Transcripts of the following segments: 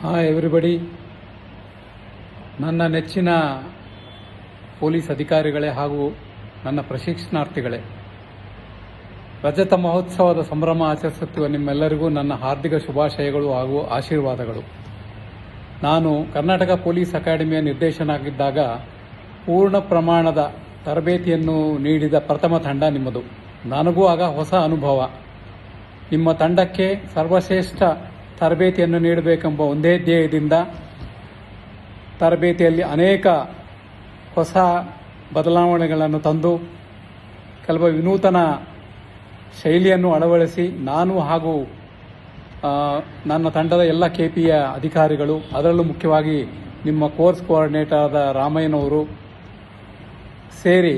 Hi everybody. ನನ್ನ ನೆಚ್ಚಿನ police ಅಧಿಕಾರಿಗಳೇ ಹಾಗೂ ನನ್ನ ಪ್ರಶಿಕ್ಷಣಾರ್ಥಿಗಳೇ, ರಜತ ಮಹೋತ್ಸವದ ಸಂಭ್ರಮ ಆಚರಿಸುತ್ತಿರುವ ನಿಮ್ಮೆಲ್ಲರಿಗೂ ನನ್ನ ಹಾರ್ದಿಕ ಶುಭಾಶಯಗಳು ಹಾಗೂ ಆಶೀರ್ವಾದಗಳು. ನಾನು ಕರ್ನಾಟಕ ಪೊಲೀಸ್ ಅಕಾಡೆಮಿಯ ನಿರ್ದೇಶನಾಗಿದ್ದಾಗ ಪೂರ್ಣ ಪ್ರಮಾಣದ ತರಬೇತಿಯನ್ನು ನೀಡಿದ ಪ್ರಥಮ ತಂಡ ನಿಮ್ಮದು. ನನಗೂ ಆಗ ಹೊಸ ಅನುಭವ. ನಿಮ್ಮ ತಂಡಕ್ಕೆ ಸರ್ವಶ್ರೇಷ್ಠ ತರಬೇತಿಯನ್ನು ನೀಡಬೇಕೆಂಬ ಒಂದೇ ಧ್ಯೇಯದಿಂದ ತರಬೇತಿಯಲ್ಲಿ ಅನೇಕ ಹೊಸ ಬದಲಾವಣೆಗಳನ್ನು ತಂದು ಕೆಲವು ವಿನೂತನ ಶೈಲಿಯನ್ನು ಅಳವಡಿಸಿ ನಾನು ಹಾಗೂ ನನ್ನ ತಂಡದ ಎಲ್ಲ KPಯ ಅಧಿಕಾರಿಗಳು, ಅದರಲ್ಲೂ ಮುಖ್ಯವಾಗಿ ನಿಮ್ಮ ಕೋರ್ಸ್ ಕೋಆರ್ಡಿನೇಟರ್ ಆದ ರಾಮಯ್ಯನವರು ಸೇರಿ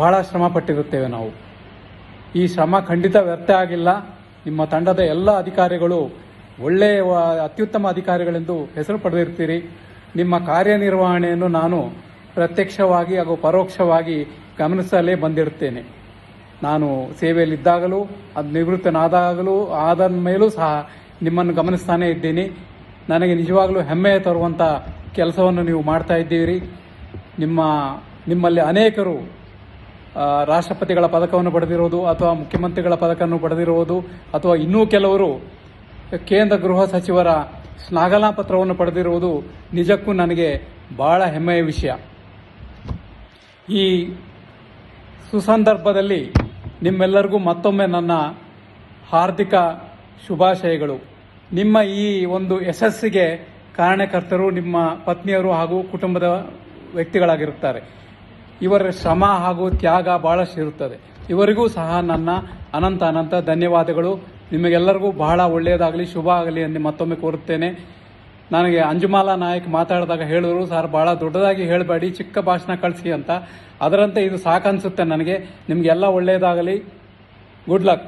ಬಹಳ ಶ್ರಮ ಪಟ್ಟಿರುತ್ತೇವೆ ನಾವು. ಈ ಶ್ರಮ ಖಂಡಿತ ವ್ಯರ್ಥ ಆಗಿಲ್ಲ. ನಿಮ್ಮ ತಂಡದ ಎಲ್ಲ ಅಧಿಕಾರಿಗಳು ಒಳ್ಳೆಯ ಅತ್ಯುತ್ತಮ ಅಧಿಕಾರಿಗಳೆಂದು ಹೆಸರು ಪಡೆದಿರ್ತೀರಿ. ನಿಮ್ಮ ಕಾರ್ಯನಿರ್ವಹಣೆಯನ್ನು ನಾನು ಪ್ರತ್ಯಕ್ಷವಾಗಿ ಹಾಗೂ ಪರೋಕ್ಷವಾಗಿ ಗಮನಿಸಲೇ ಬಂದಿರುತ್ತೇನೆ. ನಾನು ಸೇವೆಯಲ್ಲಿದ್ದಾಗಲೂ ನಿವೃತ್ತನಾದಾಗಲೂ ಆದ ಮೇಲೂ ಸಹ ನಿಮ್ಮನ್ನು ಗಮನಿಸ್ತಾನೇ ಇದ್ದೀನಿ. ನನಗೆ ನಿಜವಾಗಲೂ ಹೆಮ್ಮೆ ತರುವಂಥ ಕೆಲಸವನ್ನು ನೀವು ಮಾಡ್ತಾ ಇದ್ದೀರಿ. ನಿಮ್ಮಲ್ಲಿ ಅನೇಕರು ರಾಷ್ಟ್ರಪತಿಗಳ ಪದಕವನ್ನು ಪಡೆದಿರುವುದು ಅಥವಾ ಮುಖ್ಯಮಂತ್ರಿಗಳ ಪದಕವನ್ನು ಪಡೆದಿರುವುದು ಅಥವಾ ಇನ್ನೂ ಕೆಲವರು ಕೇಂದ್ರ ಗೃಹ ಸಚಿವರ ಶ್ಲಾಘನಾ ಪತ್ರವನ್ನು ಪಡೆದಿರುವುದು ನಿಜಕ್ಕೂ ನನಗೆ ಬಹಳ ಹೆಮ್ಮೆಯ ವಿಷಯ. ಈ ಸುಸಂದರ್ಭದಲ್ಲಿ ನಿಮ್ಮೆಲ್ಲರಿಗೂ ಮತ್ತೊಮ್ಮೆ ನನ್ನ ಹಾರ್ದಿಕ ಶುಭಾಶಯಗಳು. ನಿಮ್ಮ ಈ ಒಂದು ಯಶಸ್ಸಿಗೆ ಕಾರಣಕರ್ತರು ನಿಮ್ಮ ಪತ್ನಿಯರು ಹಾಗೂ ಕುಟುಂಬದ ವ್ಯಕ್ತಿಗಳಾಗಿರುತ್ತಾರೆ. ಇವರ ಶ್ರಮ ಹಾಗೂ ತ್ಯಾಗ ಬಹಳಷ್ಟು ಇರುತ್ತದೆ. ಇವರಿಗೂ ಸಹ ನನ್ನ ಅನಂತ ಧನ್ಯವಾದಗಳು. ನಿಮಗೆಲ್ಲರಿಗೂ ಬಹಳ ಒಳ್ಳೆಯದಾಗಲಿ, ಶುಭ ಆಗಲಿ ಎಂದು ಮತ್ತೊಮ್ಮೆ ಕೋರುತ್ತೇನೆ. ನನಗೆ ಅಂಜುಮಾಲಾ ನಾಯಕ್ ಮಾತಾಡಿದಾಗ ಹೇಳಿದ್ರು, ಸರ್ ಬಹಳ ದೊಡ್ಡದಾಗಿ ಹೇಳಬೇಡಿ, ಚಿಕ್ಕ ಭಾಷಣ ಕಳಿಸಿ ಅಂತ. ಅದರಂತೆ ಇದು ಸಾಕನ್ಸುತ್ತೆ ನನಗೆ. ನಿಮಗೆಲ್ಲ ಒಳ್ಳೆಯದಾಗಲಿ. Good luck.